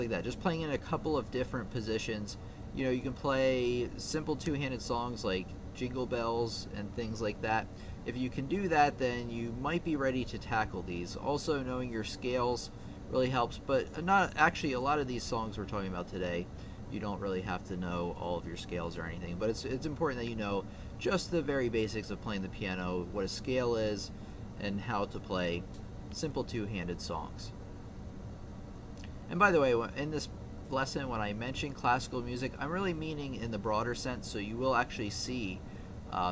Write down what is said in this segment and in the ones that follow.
like that, just playing in a couple of different positions. You know, you can play simple two-handed songs like Jingle Bells and things like that. If you can do that, then you might be ready to tackle these. Also, knowing your scales really helps, but not actually a lot of these songs we're talking about today, you don't really have to know all of your scales or anything, but it's important that you know just the very basics of playing the piano, what a scale is, and how to play simple two-handed songs. And by the way, in this lesson, when I mention classical music, I'm really meaning in the broader sense, so you will actually see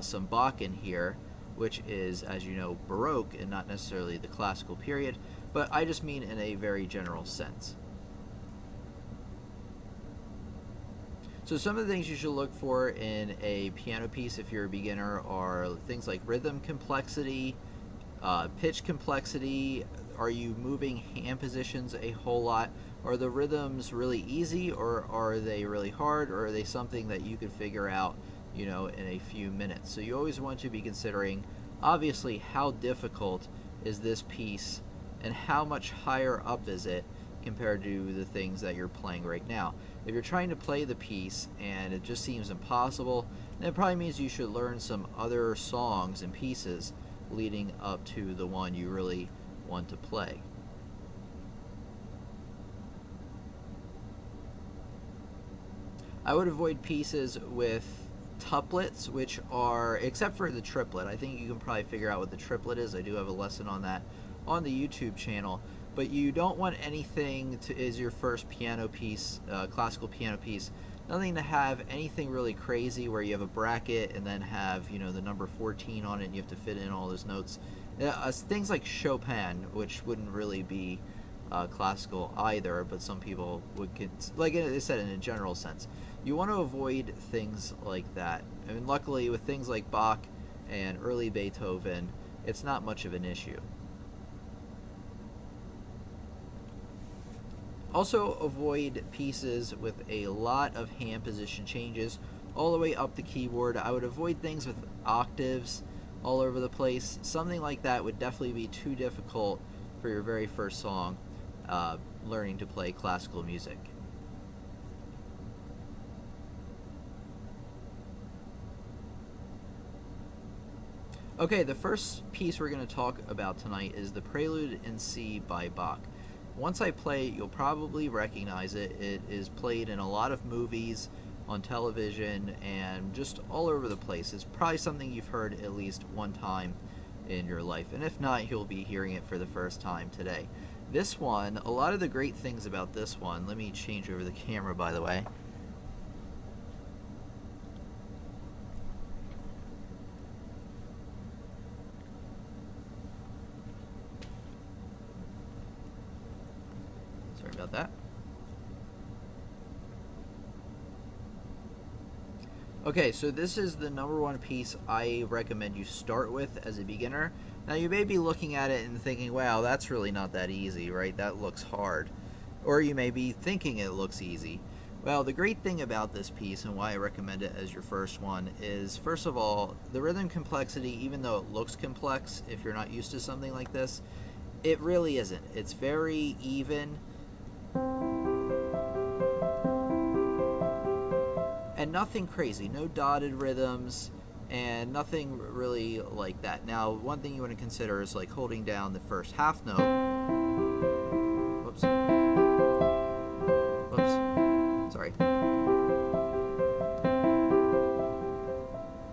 some Bach in here, which is, as you know, Baroque and not necessarily the classical period, but I just mean in a very general sense. So some of the things you should look for in a piano piece if you're a beginner are things like rhythm complexity, pitch complexity. Are you moving hand positions a whole lot? Are the rhythms really easy, or are they really hard, or are they something that you could figure out, you know, in a few minutes? So you always want to be considering, obviously, how difficult is this piece and how much higher up is it compared to the things that you're playing right now. If you're trying to play the piece and it just seems impossible, then it probably means you should learn some other songs and pieces leading up to the one you really want to play. I would avoid pieces with tuplets, which are, except for the triplet, I think you can probably figure out what the triplet is. I do have a lesson on that on the YouTube channel. But you don't want anything to, is your first piano piece, classical piano piece, nothing to have anything really crazy where you have a bracket and then have, you know, the number 14 on it and you have to fit in all those notes. Things like Chopin, which wouldn't really be classical either, but some people would, like I said, in a general sense. You want to avoid things like that. I mean, luckily with things like Bach and early Beethoven, it's not much of an issue. Also avoid pieces with a lot of hand position changes all the way up the keyboard. I would avoid things with octaves all over the place. Something like that would definitely be too difficult for your very first song, learning to play classical music. Okay, the first piece we're going to talk about tonight is the Prelude and See by Bach. Once I play it, you'll probably recognize it. It is played in a lot of movies, on television, and just all over the place. It's probably something you've heard at least one time in your life, and if not, you'll be hearing it for the first time today. This one, a lot of the great things about this one, let me change over the camera, by the way. Sorry about that. Okay, so this is the number one piece I recommend you start with as a beginner. Now you may be looking at it and thinking, wow, that's really not that easy, right? That looks hard. Or you may be thinking it looks easy. Well, the great thing about this piece and why I recommend it as your first one is, first of all, the rhythm complexity, even though it looks complex, if you're not used to something like this, it really isn't. It's very even. And nothing crazy, no dotted rhythms, and nothing really like that. Now, one thing you want to consider is like holding down the first half note. Whoops. Whoops. Sorry.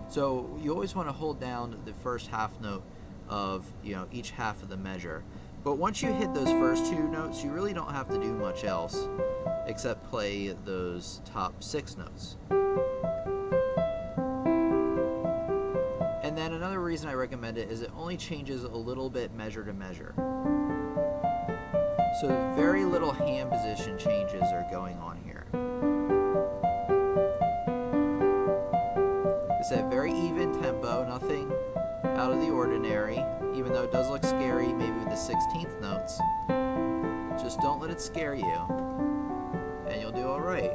So you always want to hold down the first half note of, you know, each half of the measure. But once you hit those first two notes, you really don't have to do much else except play those top 6 notes. And then another reason I recommend it is it only changes a little bit measure to measure. So very little hand position changes are going on here. It's a very even tempo, nothing out of the ordinary, even though it does look scary maybe with the 16th notes. Just don't let it scare you, and you'll do all right.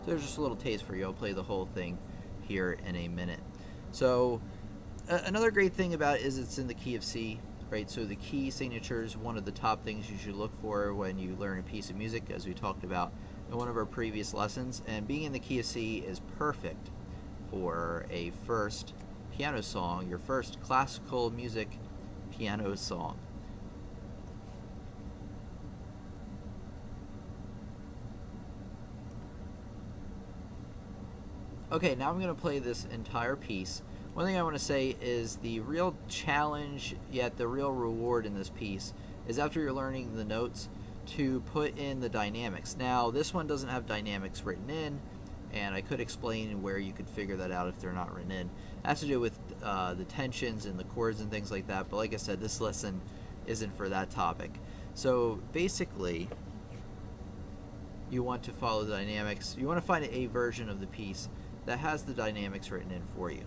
So there's just a little taste for you. I'll play the whole thing here in a minute. So another great thing about it is it's in the key of C, right? So the key signature is one of the top things you should look for when you learn a piece of music, as we talked about in one of our previous lessons. And being in the key of C is perfect for a first piano song, your first classical music piano song. Okay, now I'm going to play this entire piece. One thing I want to say is the real challenge, yet the real reward in this piece, is after you're learning the notes, to put in the dynamics. Now, this one doesn't have dynamics written in, and I could explain where you could figure that out if they're not written in. It has to do with the tensions and the chords and things like that, but like I said, this lesson isn't for that topic. So basically, you want to follow the dynamics. You want to find a version of the piece that has the dynamics written in for you.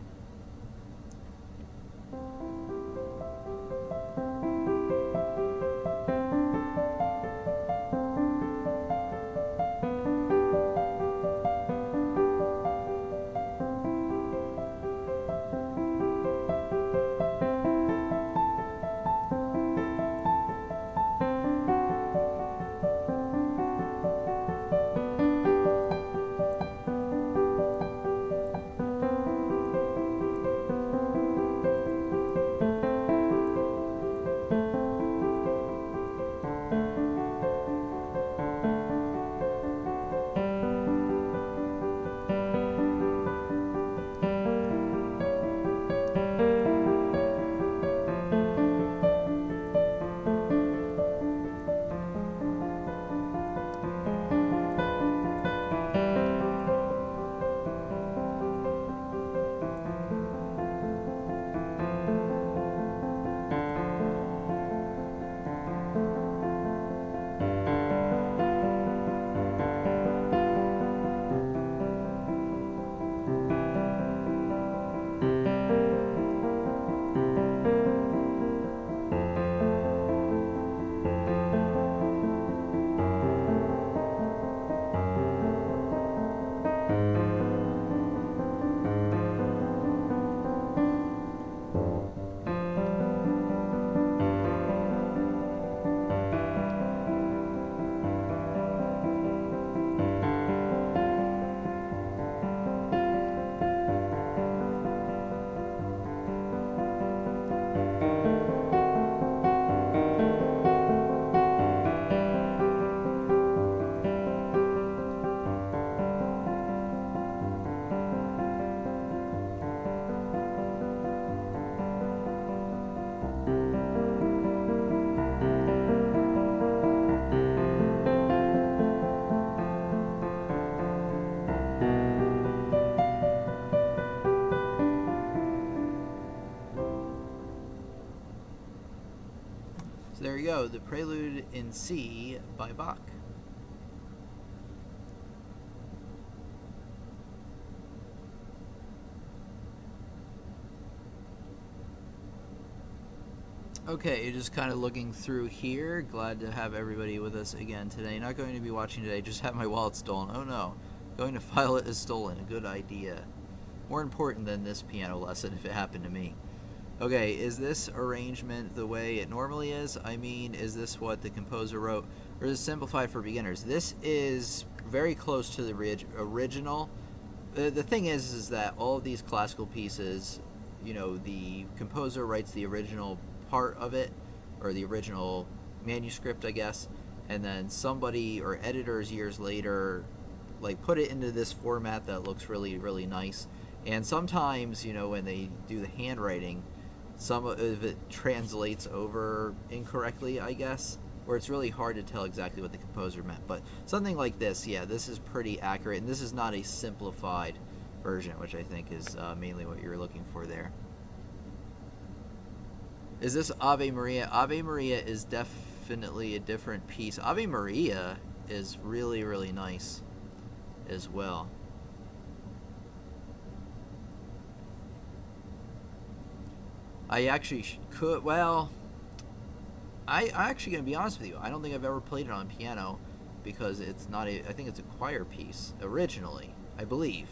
So there you go, the Prelude in C by Bach. Okay, just kind of looking through here. Glad to have everybody with us again today. Not going to be watching today, just have my wallet stolen. Oh no, going to file it as stolen. A good idea. More important than this piano lesson if it happened to me. Okay, is this arrangement the way it normally is? I mean, is this what the composer wrote? Or is it simplified for beginners? This is very close to the original. The thing is that all of these classical pieces, you know, the composer writes the original part of it, or the original manuscript, I guess, and then somebody or editors years later like put it into this format that looks really, really nice. And sometimes, you know, when they do the handwriting, some of it translates over incorrectly, I guess, or it's really hard to tell exactly what the composer meant. But something like this, yeah, this is pretty accurate, and this is not a simplified version, which I think is mainly what you're looking for there. Is this Ave Maria? Ave Maria is definitely a different piece. Ave Maria is really, really nice as well. I actually could, well, I actually going to be honest with you, I don't think I've ever played it on piano because it's not I think it's a choir piece originally, I believe.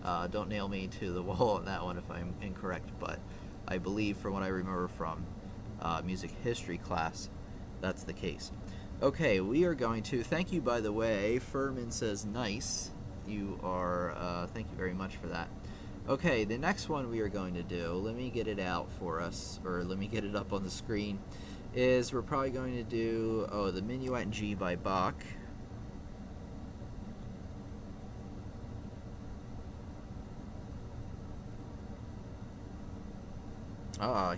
Don't nail me to the wall on that one if I'm incorrect, but I believe from what I remember from music history class, that's the case. Okay, we are going to, thank you by the way, Furman says nice. You are, thank you very much for that. Okay, the next one we are going to do, let me get it out for us, or let me get it up on the screen, is we're probably going to do, the Minuet in G by Bach.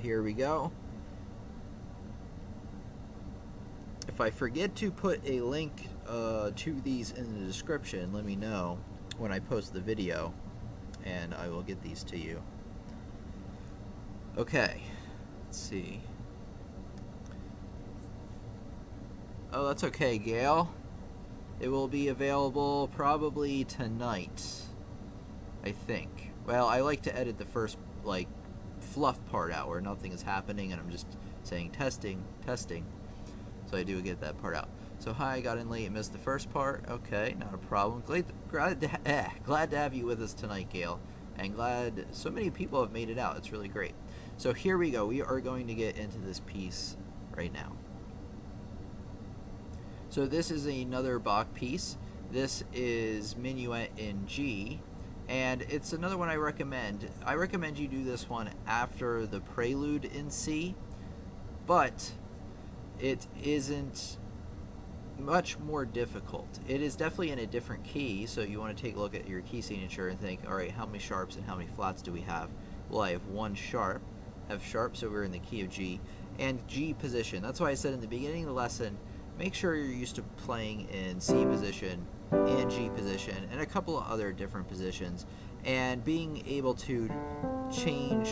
Here we go. If I forget to put a link to these in the description, let me know when I post the video, and I will get these to you. Okay, let's see. Oh, that's okay, Gail. It will be available probably tonight, I think. Well, I like to edit the first, fluff part out where nothing is happening and I'm just saying testing. So I do get that part out. So hi, I got in late and missed the first part. Okay, not a problem. Glad to have you with us tonight, Gail. And glad so many people have made it out. It's really great. So here we go. We are going to get into this piece right now. So this is another Bach piece. This is Minuet in G. And it's another one I recommend. I recommend you do this one after the Prelude in C. But it isn't much more difficult. It is definitely in a different key, so you want to take a look at your key signature and think, all right, how many sharps and how many flats do we have? Well, I have one sharp, F sharp, so we're in the key of G, and G position. That's why I said in the beginning of the lesson, make sure you're used to playing in C position and G position and a couple of other different positions, and being able to change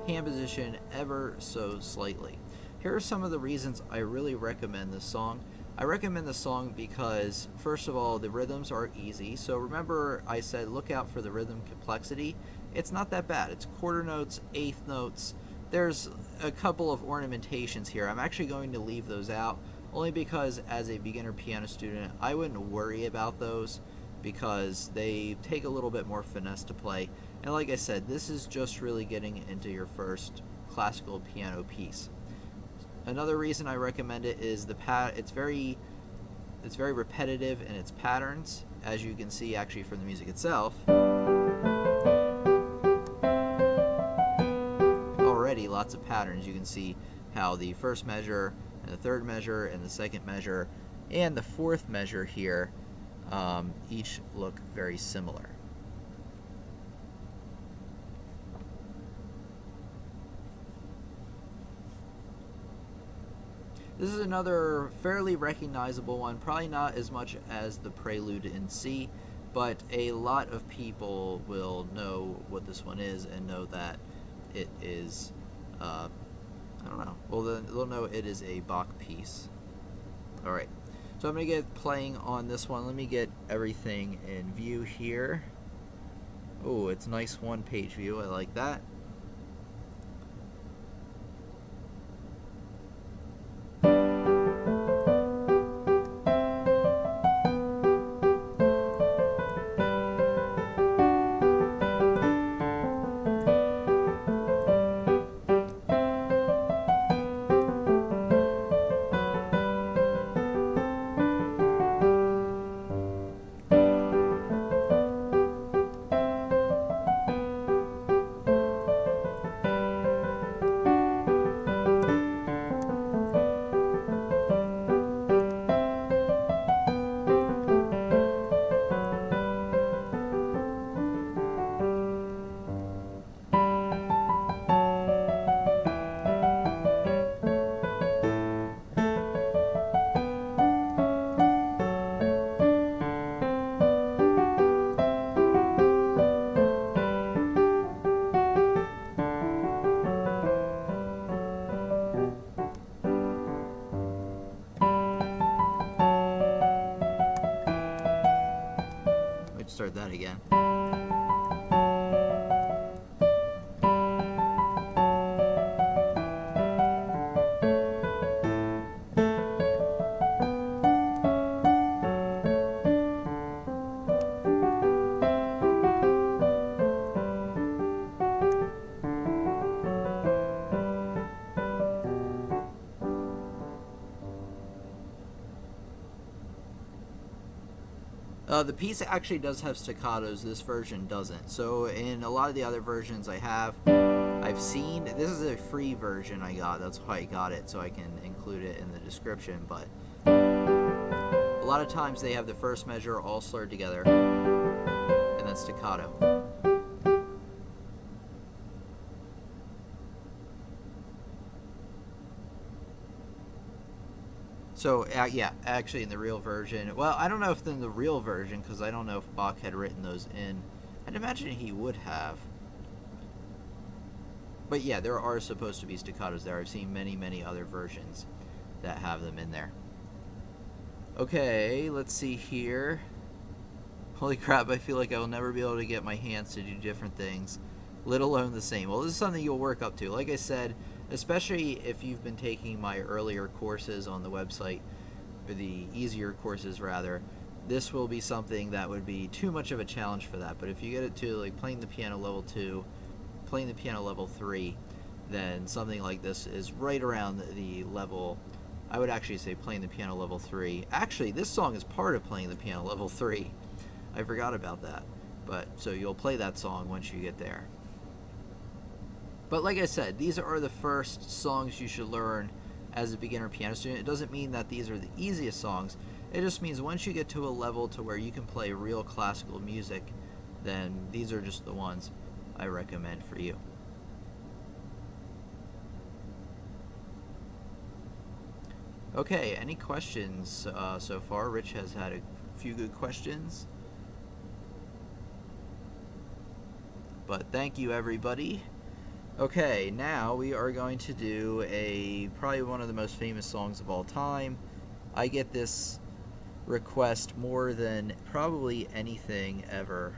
hand position ever so slightly. Here are some of the reasons I really recommend this song. I recommend this song because, first of all, the rhythms are easy. So remember I said look out for the rhythm complexity. It's not that bad. It's quarter notes, eighth notes. There's a couple of ornamentations here. I'm actually going to leave those out only because as a beginner piano student, I wouldn't worry about those because they take a little bit more finesse to play. And like I said, this is just really getting into your first classical piano piece. Another reason I recommend it is it's very repetitive in its patterns, as you can see actually from the music itself. Already lots of patterns. You can see how the first measure and the third measure and the second measure and the fourth measure here each look very similar. This is another fairly recognizable one, probably not as much as the Prelude in C, but a lot of people will know what this one is and know that it is, I don't know, well they'll know it is a Bach piece. Alright, so I'm going to get playing on this one. Let me get everything in view here. Oh, it's nice one-page view, I like that. Start that again. The piece actually does have staccatos. This version doesn't. So in a lot of the other versions I've seen, this is a free version I got. That's why I got it, so I can include it in the description. But a lot of times they have the first measure all slurred together and then staccato. So, yeah, actually in the real version, well, I don't know if in the real version, because I don't know if Bach had written those in. I'd imagine he would have. But yeah, there are supposed to be staccatos there. I've seen many, many other versions that have them in there. Okay, let's see here. Holy crap, I feel like I will never be able to get my hands to do different things, let alone the same. Well, this is something you'll work up to. Like I said, especially if you've been taking my earlier courses on the website, or the easier courses rather, this will be something that would be too much of a challenge for that. But if you get it to like playing the piano level 2, playing the piano level 3, then something like this is right around the level. I would actually say playing the piano level 3. Actually, this song is part of playing the piano level 3. I forgot about that. But so you'll play that song once you get there. But like I said, these are the first songs you should learn as a beginner piano student. It doesn't mean that these are the easiest songs. It just means once you get to a level to where you can play real classical music, then these are just the ones I recommend for you. Okay, any questions so far? Rich has had a few good questions. But thank you, everybody. Okay, now we are going to do probably one of the most famous songs of all time. I get this request more than probably anything ever,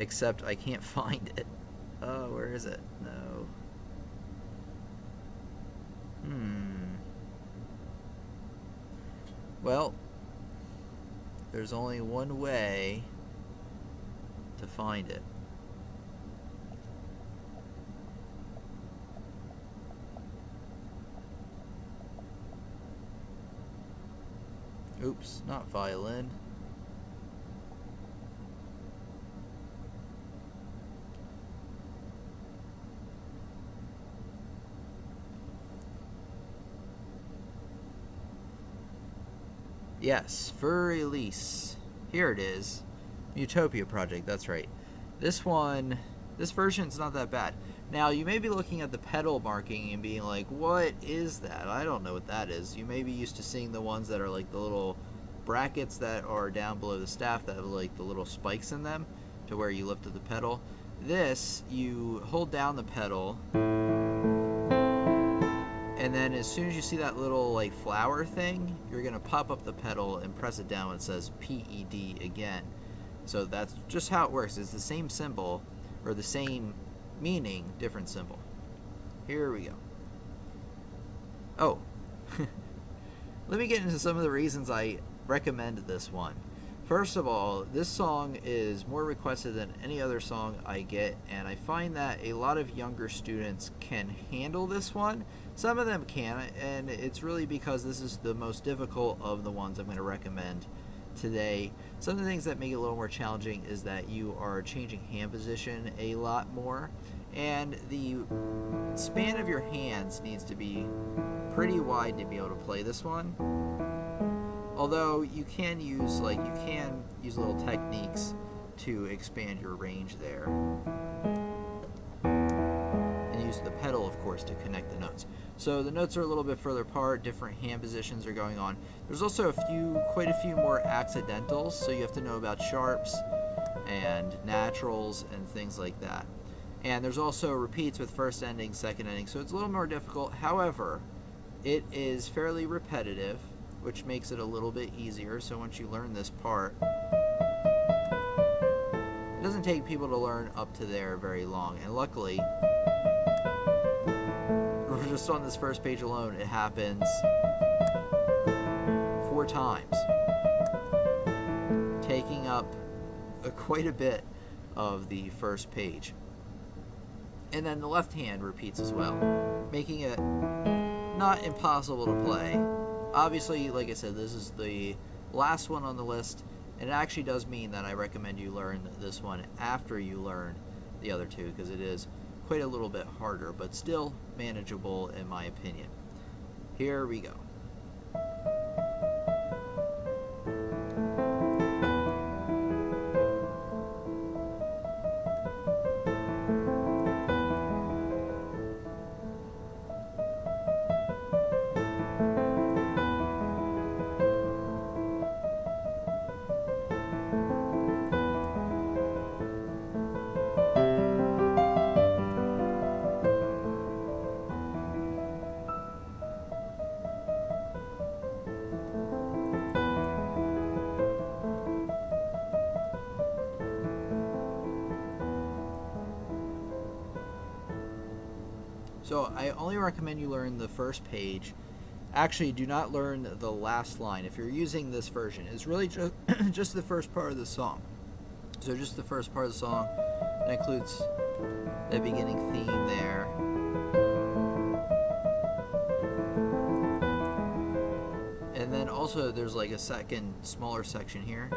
except I can't find it. Oh, where is it? No. Well, there's only one way to find it. Oops, not violin. Yes, for release. Here it is. Utopia Project, that's right. This version's not that bad. Now, you may be looking at the pedal marking and being like, what is that? I don't know what that is. You may be used to seeing the ones that are like the little brackets that are down below the staff that have like the little spikes in them to where you lift up the pedal. This, you hold down the pedal, and then as soon as you see that little like flower thing, you're going to pop up the pedal and press it down when it says PED again. So that's just how it works. It's the same symbol, or the same meaning, different symbol. Here we go. Oh, let me get into some of the reasons I recommend this one. First of all, this song is more requested than any other song I get, and I find that a lot of younger students can handle this one. Some of them can, and it's really because this is the most difficult of the ones I'm going to recommend today. Some of the things that make it a little more challenging is that you are changing hand position a lot more, and the span of your hands needs to be pretty wide to be able to play this one. Although you can use little techniques to expand your range there. And use the pedal, of course, to connect the notes. So the notes are a little bit further apart, different hand positions are going on. There's also quite a few more accidentals, so you have to know about sharps and naturals and things like that. And there's also repeats with first ending, second ending, so it's a little more difficult. However, it is fairly repetitive, which makes it a little bit easier. So once you learn this part, it doesn't take people to learn up to there very long. And luckily, just on this first page alone, it happens 4 times, taking up quite a bit of the first page. And then the left hand repeats as well, making it not impossible to play. Obviously, like I said, this is the last one on the list, And it actually does mean that I recommend you learn this one after you learn the other two, because it is quite a little bit harder, but still manageable in my opinion. Here we go. So I only recommend you learn the first page. Actually, do not learn the last line if you're using this version. It's really just, just the first part of the song. So just the first part of the song. That includes the beginning theme there. And then also there's like a second smaller section here.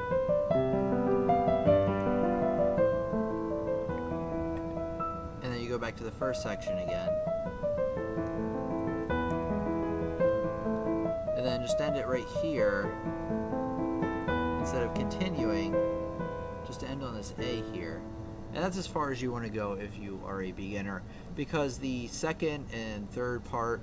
And then you go back to the first section again. And then just end it right here instead of continuing, just to end on this A here. And that's as far as you want to go if you are a beginner, because the second and third part,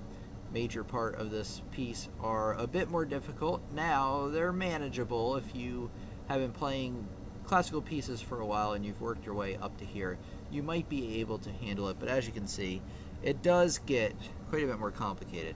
major part of this piece, are a bit more difficult. Now, they're manageable if you have been playing classical pieces for a while and you've worked your way up to here. You might be able to handle it, but as you can see, it does get quite a bit more complicated.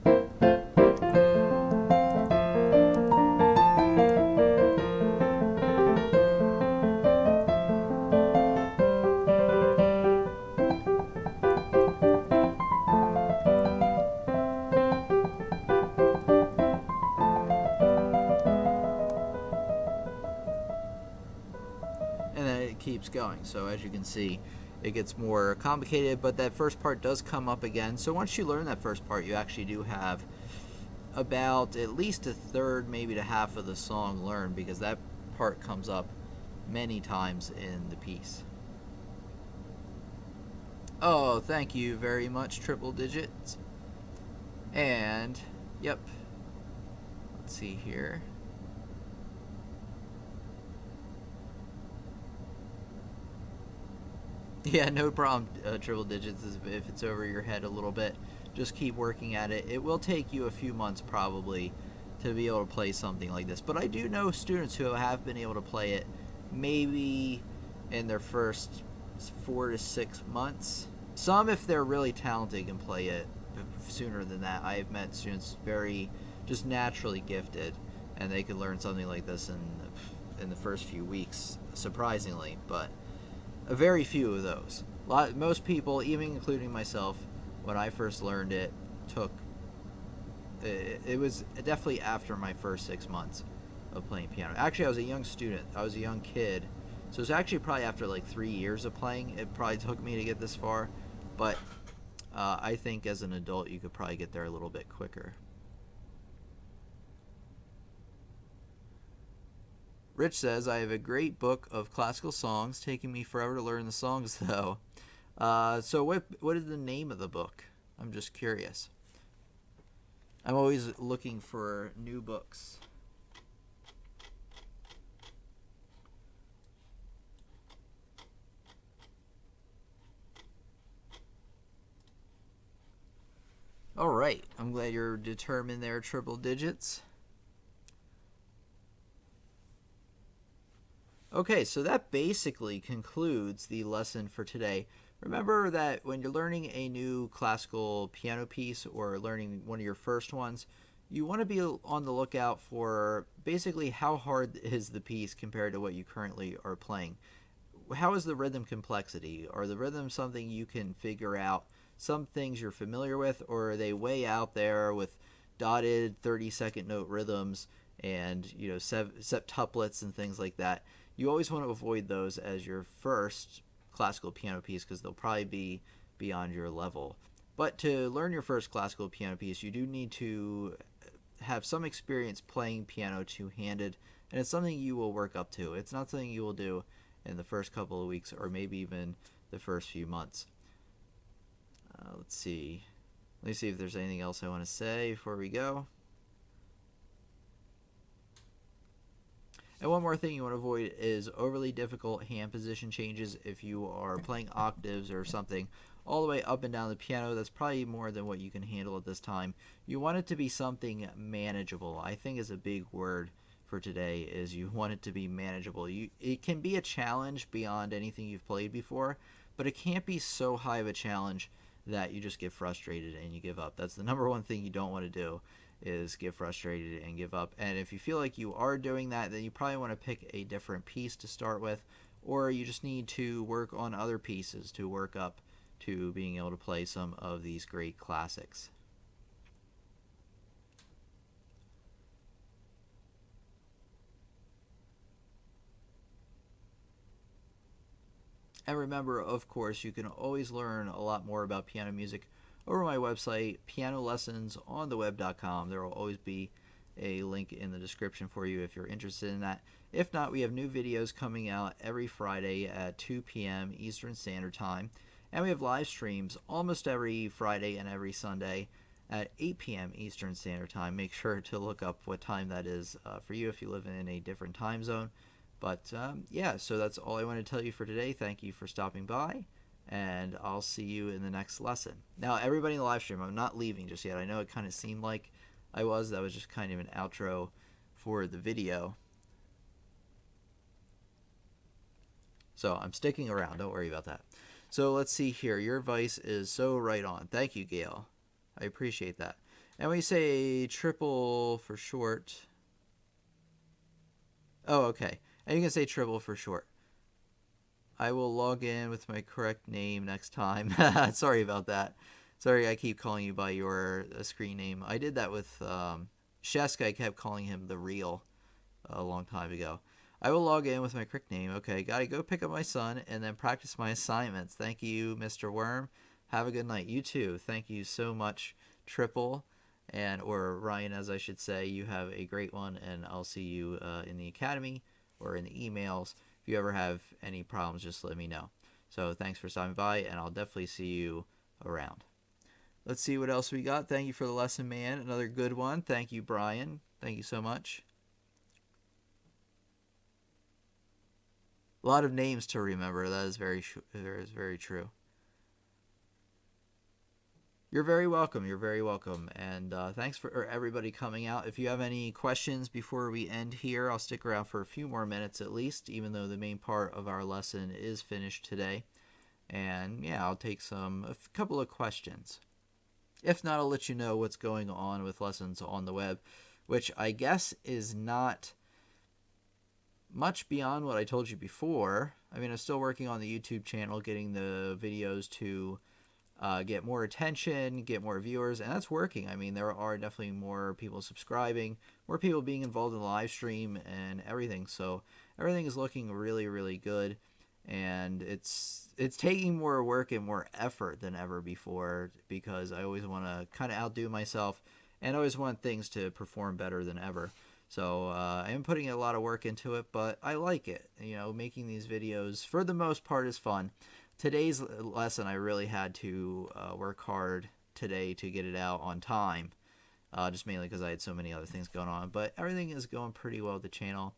Keeps going. So as you can see, it gets more complicated, but that first part does come up again. So once you learn that first part, you actually do have about at least a third, maybe to half of the song learned, because that part comes up many times in the piece. Oh, thank you very much, Triple Digits. And yep, let's see here. Yeah, no problem, Triple Digits, if it's over your head a little bit. Just keep working at it. It will take you a few months probably to be able to play something like this. But I do know students who have been able to play it maybe in their first 4 to 6 months. Some, if they're really talented, can play it sooner than that. I have met students very just naturally gifted, and they could learn something like this in the first few weeks, surprisingly. But a very few of those. Most people, even including myself, when I first learned it, it was definitely after my first 6 months of playing piano. Actually, I was a young student. I was a young kid. So it's actually probably after like 3 years of playing, it probably took me to get this far. But I think as an adult, you could probably get there a little bit quicker. Rich says, I have a great book of classical songs, taking me forever to learn the songs, though. So what is the name of the book? I'm just curious. I'm always looking for new books. All right. I'm glad you're determined there, Triple Digits. Okay, so that basically concludes the lesson for today. Remember that when you're learning a new classical piano piece or learning one of your first ones, you want to be on the lookout for basically how hard is the piece compared to what you currently are playing. How is the rhythm complexity? Are the rhythms something you can figure out? Some things you're familiar with, or are they way out there with dotted 30-second note rhythms and septuplets and things like that? You always want to avoid those as your first classical piano piece because they'll probably be beyond your level. But to learn your first classical piano piece, you do need to have some experience playing piano two-handed, and it's something you will work up to. It's not something you will do in the first couple of weeks or maybe even the first few months. Let's see. Let me see if there's anything else I want to say before we go. And one more thing you want to avoid is overly difficult hand position changes. If you are playing octaves or something all the way up and down the piano, that's probably more than what you can handle at this time. You want it to be something manageable. I think is a big word for today, is you want it to be manageable. It can be a challenge beyond anything you've played before, but it can't be so high of a challenge that you just get frustrated and you give up. That's the number one thing you don't want to do, is get frustrated and give up. And if you feel like you are doing that, then you probably want to pick a different piece to start with, or you just need to work on other pieces to work up to being able to play some of these great classics. And remember, of course, you can always learn a lot more about piano music over my website, pianolessonsontheweb.com. There will always be a link in the description for you if you're interested in that. If not, we have new videos coming out every Friday at 2 p.m. Eastern Standard Time. And we have live streams almost every Friday and every Sunday at 8 p.m. Eastern Standard Time. Make sure to look up what time that is for you if you live in a different time zone. But yeah, so that's all I want to tell you for today. Thank you for stopping by, and I'll see you in the next lesson. Now, everybody in the live stream, I'm not leaving just yet. I know it kind of seemed like I was. That was just kind of an outro for the video. So I'm sticking around. Don't worry about that. So let's see here. Your advice is so right on. Thank you, Gail. I appreciate that. And when you say triple for short... Oh, okay. And you can say triple for short. I will log in with my correct name next time. Sorry about that. Sorry, I keep calling you by your screen name. I did that with Sheska. I kept calling him the real a long time ago. I will log in with my correct name. Okay, gotta go pick up my son and then practice my assignments. Thank you, Mr. Worm. Have a good night. You too. Thank you so much, Triple, or Ryan, as I should say. You have a great one, and I'll see you in the academy or in the emails. If you ever have any problems, just let me know. So thanks for stopping by, and I'll definitely see you around. Let's see what else we got. Thank you for the lesson, man. Another good one. Thank you, Brian. Thank you so much. A lot of names to remember. That is very true. You're very welcome. You're very welcome. And thanks for everybody coming out. If you have any questions before we end here, I'll stick around for a few more minutes at least, even though the main part of our lesson is finished today. And yeah, I'll take a couple of questions. If not, I'll let you know what's going on with lessons on the web, which I guess is not much beyond what I told you before. I mean, I'm still working on the YouTube channel, getting the videos to get more attention, get more viewers, and that's working. I mean, there are definitely more people subscribing, more people being involved in the live stream and everything. So everything is looking really, really good, and it's taking more work and more effort than ever before, because I always want to kind of outdo myself and I always want things to perform better than ever. So I am putting a lot of work into it, but I like it. You know, making these videos for the most part is fun. Today's lesson, I really had to work hard today to get it out on time, just mainly because I had so many other things going on. But everything is going pretty well with the channel.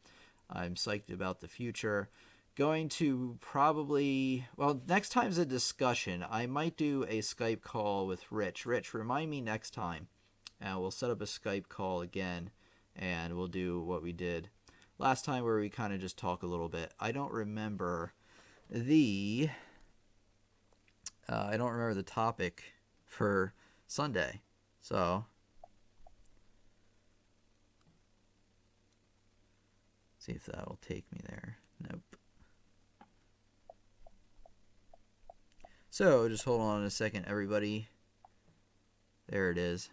I'm psyched about the future. Going to probably, well, next time's a discussion. I might do a Skype call with Rich. Rich, remind me next time. We'll set up a Skype call again, and we'll do what we did last time, where we kind of just talk a little bit. I don't remember the topic for Sunday, so see if that will take me there. Nope. So just hold on a second, everybody. There it is.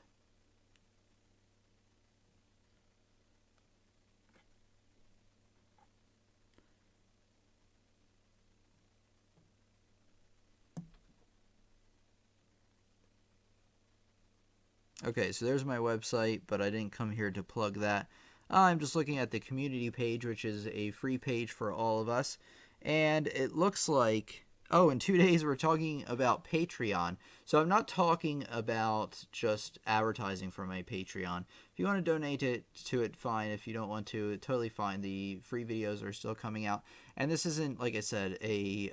Okay, so there's my website, but I didn't come here to plug that. I'm just looking at the community page, which is a free page for all of us. And it looks like, oh, in 2 days we're talking about Patreon. So I'm not talking about just advertising for my Patreon. If you want to donate to it, fine. If you don't want to, totally fine. The free videos are still coming out. And this isn't, like I said, a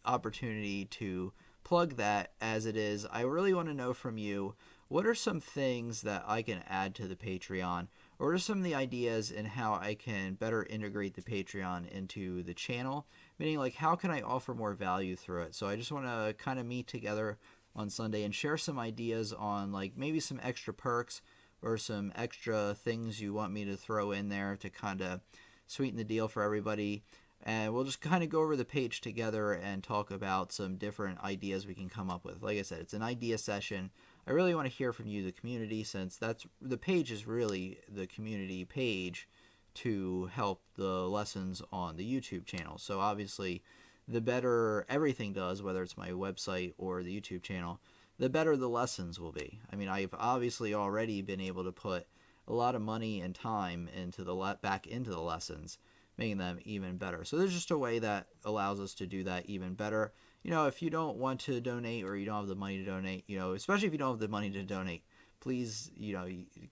opportunity to plug that as it is. I really want to know from you, what are some things that I can add to the Patreon? Or what are some of the ideas in how I can better integrate the Patreon into the channel? Meaning, like, how can I offer more value through it? So I just want to kind of meet together on Sunday and share some ideas on, like, maybe some extra perks or some extra things you want me to throw in there to kind of sweeten the deal for everybody. And we'll just kind of go over the page together and talk about some different ideas we can come up with. Like I said, it's an idea session. I really want to hear from you, the community, since that's the page is really the community page to help the lessons on the YouTube channel. So obviously, the better everything does, whether it's my website or the YouTube channel, the better the lessons will be. I mean, I've obviously already been able to put a lot of money and time into back into the lessons, making them even better. So there's just a way that allows us to do that even better. If you don't want to donate or you don't have the money to donate, especially if you don't have the money to donate, please,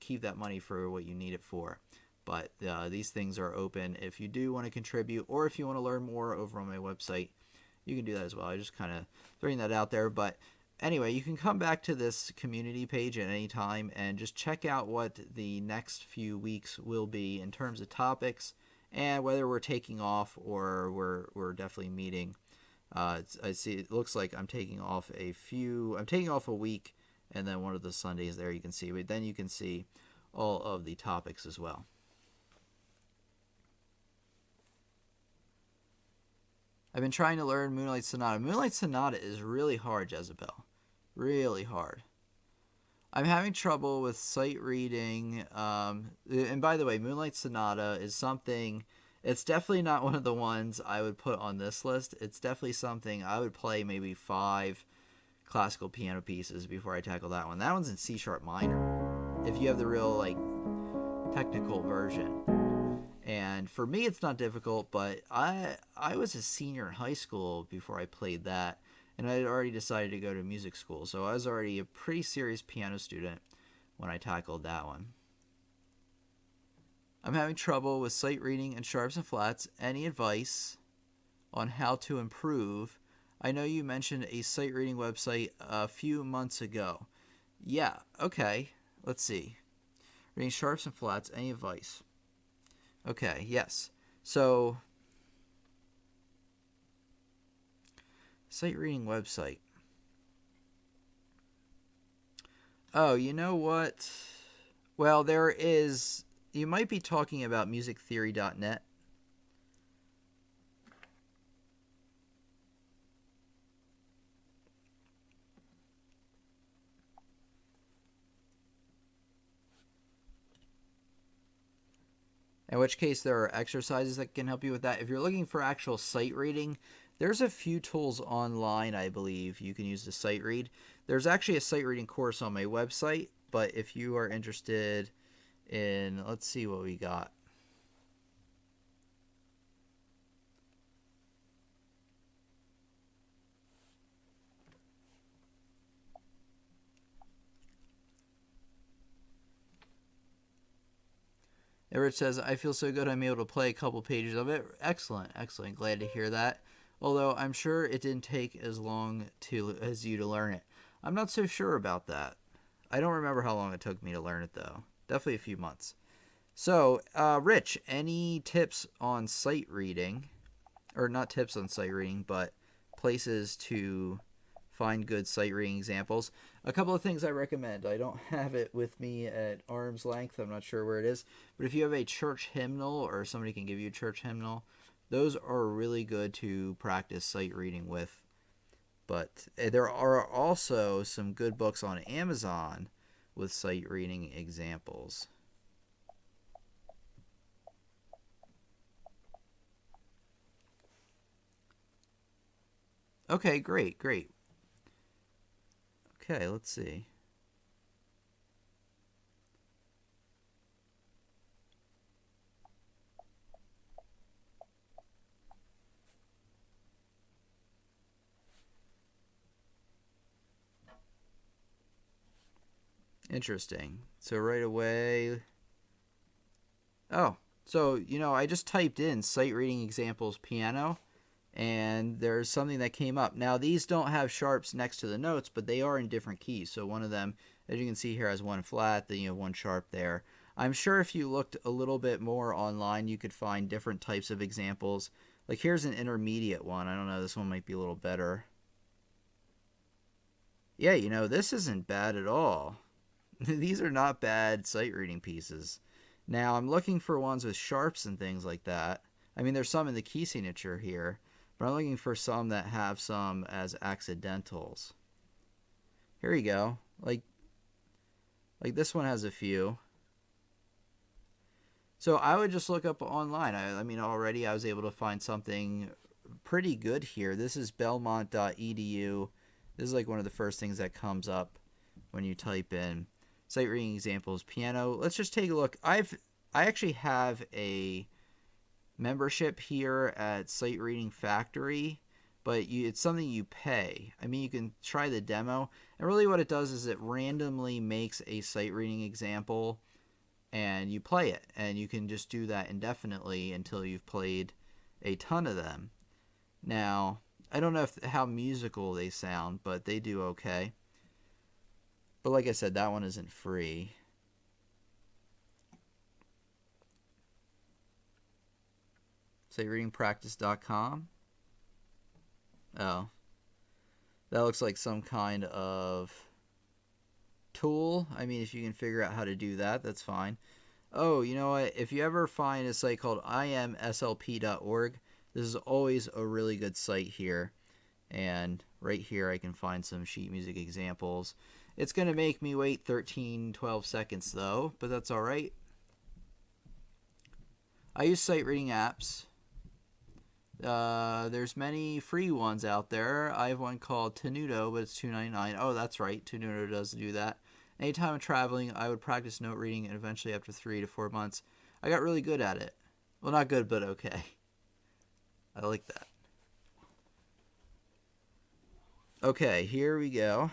keep that money for what you need it for. But these things are open. If you do want to contribute or if you want to learn more over on my website, you can do that as well. I just kind of throwing that out there. But anyway, you can come back to this community page at any time and just check out what the next few weeks will be in terms of topics and whether we're taking off or we're definitely meeting. I see. It looks like I'm taking off a week, and then one of the Sundays there you can see. But then you can see all of the topics as well. I've been trying to learn Moonlight Sonata. Moonlight Sonata is really hard, Jezebel. Really hard. I'm having trouble with sight reading. And by the way, Moonlight Sonata is something. It's definitely not one of the ones I would put on this list. It's definitely something I would play maybe 5 classical piano pieces before I tackle that one. That one's in C sharp minor. If you have the real technical version. And for me, it's not difficult, but I was a senior in high school before I played that. And I had already decided to go to music school, so I was already a pretty serious piano student when I tackled that one. I'm having trouble with sight reading and sharps and flats. Any advice on how to improve? I know you mentioned a sight reading website a few months ago. Yeah, okay. Let's see. Reading sharps and flats. Any advice? Okay, yes. So, sight reading website. Oh, you know what? Well, there is. You might be talking about musictheory.net. In which case, there are exercises that can help you with that. If you're looking for actual sight reading, there's a few tools online, I believe, you can use to sight read. There's actually a sight reading course on my website, but if you are interested in, let's see what we got. Everett says, I feel so good I'm able to play a couple pages of it. Excellent, excellent. Glad to hear that. Although I'm sure it didn't take as long as you to learn it. I'm not so sure about that. I don't remember how long it took me to learn it, though. Definitely a few months. So, Rich, any tips on sight reading? Or not tips on sight reading, but places to find good sight reading examples. A couple of things I recommend. I don't have it with me at arm's length. I'm not sure where it is. But if you have a church hymnal or somebody can give you a church hymnal, those are really good to practice sight reading with. But there are also some good books on Amazon with sight reading examples. Okay, great, great. Okay, let's see. Interesting. So right away... Oh, so, I just typed in sight reading examples piano, and there's something that came up. Now, these don't have sharps next to the notes, but they are in different keys. So one of them, as you can see here, has one flat, then you have one sharp there. I'm sure if you looked a little bit more online, you could find different types of examples. Like here's an intermediate one. I don't know, this one might be a little better. Yeah, this isn't bad at all. These are not bad sight reading pieces. Now, I'm looking for ones with sharps and things like that. I mean, there's some in the key signature here, but I'm looking for some that have some as accidentals. Here you go. Like this one has a few. So I would just look up online. I mean, already I was able to find something pretty good here. This is belmont.edu. This is like one of the first things that comes up when you type in sight reading examples piano. Let's just take a look. I actually have a membership here at Sight Reading Factory, but it's something you pay. I mean, you can try the demo, and really what it does is it randomly makes a sight reading example, and you play it, and you can just do that indefinitely until you've played a ton of them. Now, I don't know how musical they sound, but they do okay. But like I said, that one isn't free. Sightreadingpractice.com. Oh. That looks like some kind of tool. I mean, if you can figure out how to do that, that's fine. Oh, you know what? If you ever find a site called imslp.org, this is always a really good site here. And right here I can find some sheet music examples. It's going to make me wait 12 seconds though, but that's all right. I use sight reading apps. There's many free ones out there. I have one called Tenuto, but it's $2.99. Oh, that's right. Tenuto does do that. Anytime I'm traveling, I would practice note reading, and eventually after 3 to 4 months, I got really good at it. Well, not good, but okay. I like that. Okay, here we go.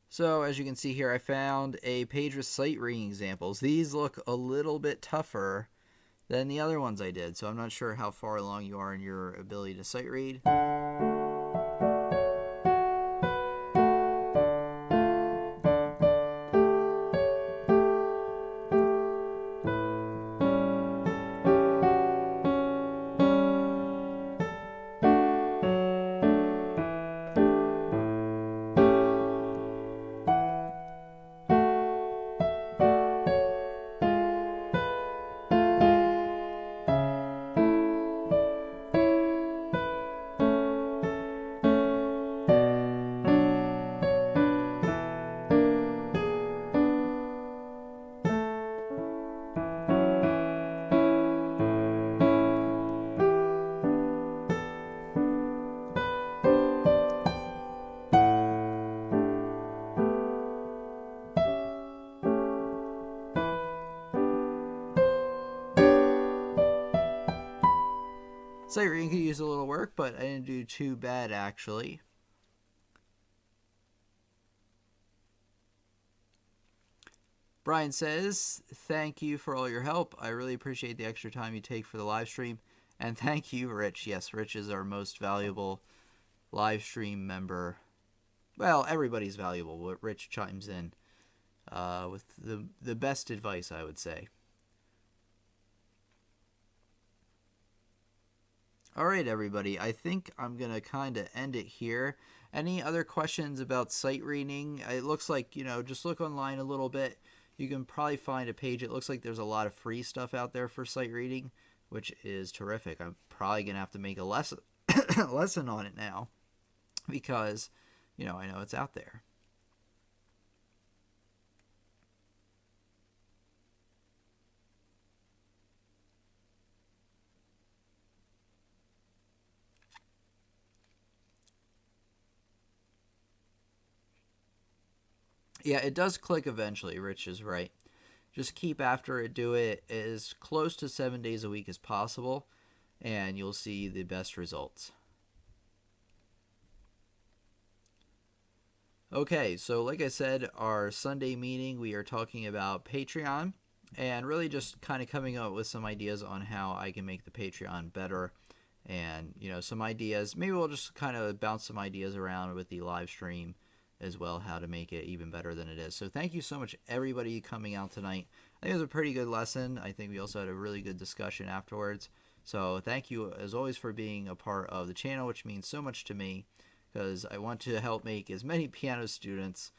So, as you can see here, I found a page with sight reading examples. These look a little bit tougher than the other ones I did, so I'm not sure how far along you are in your ability to sight read. Sight reading could use a little work, but I didn't do too bad actually. Brian says, thank you for all your help. I really appreciate the extra time you take for the live stream. And thank you, Rich. Yes, Rich is our most valuable live stream member. Well, everybody's valuable, but Rich chimes in with the best advice, I would say. All right, everybody. I think I'm going to kind of end it here. Any other questions about sight reading? It looks like, just look online a little bit. You can probably find a page. It looks like there's a lot of free stuff out there for sight reading, which is terrific. I'm probably going to have to make a lesson on it now because, I know it's out there. Yeah, it does click eventually. Rich is right. Just keep after it. Do it as close to 7 days a week as possible, and you'll see the best results. Okay, so like I said, our Sunday meeting, we are talking about Patreon and really just kind of coming up with some ideas on how I can make the Patreon better and, some ideas. Maybe we'll just kind of bounce some ideas around with the live stream as well, how to make it even better than it is. So thank you so much, everybody, coming out tonight. I think it was a pretty good lesson. I think we also had a really good discussion afterwards. So thank you, as always, for being a part of the channel, which means so much to me because I want to help make as many piano students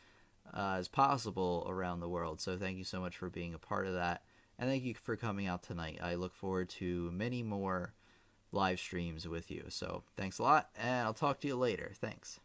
as possible around the world. So thank you so much for being a part of that. And thank you for coming out tonight. I look forward to many more live streams with you. So thanks a lot, and I'll talk to you later. Thanks.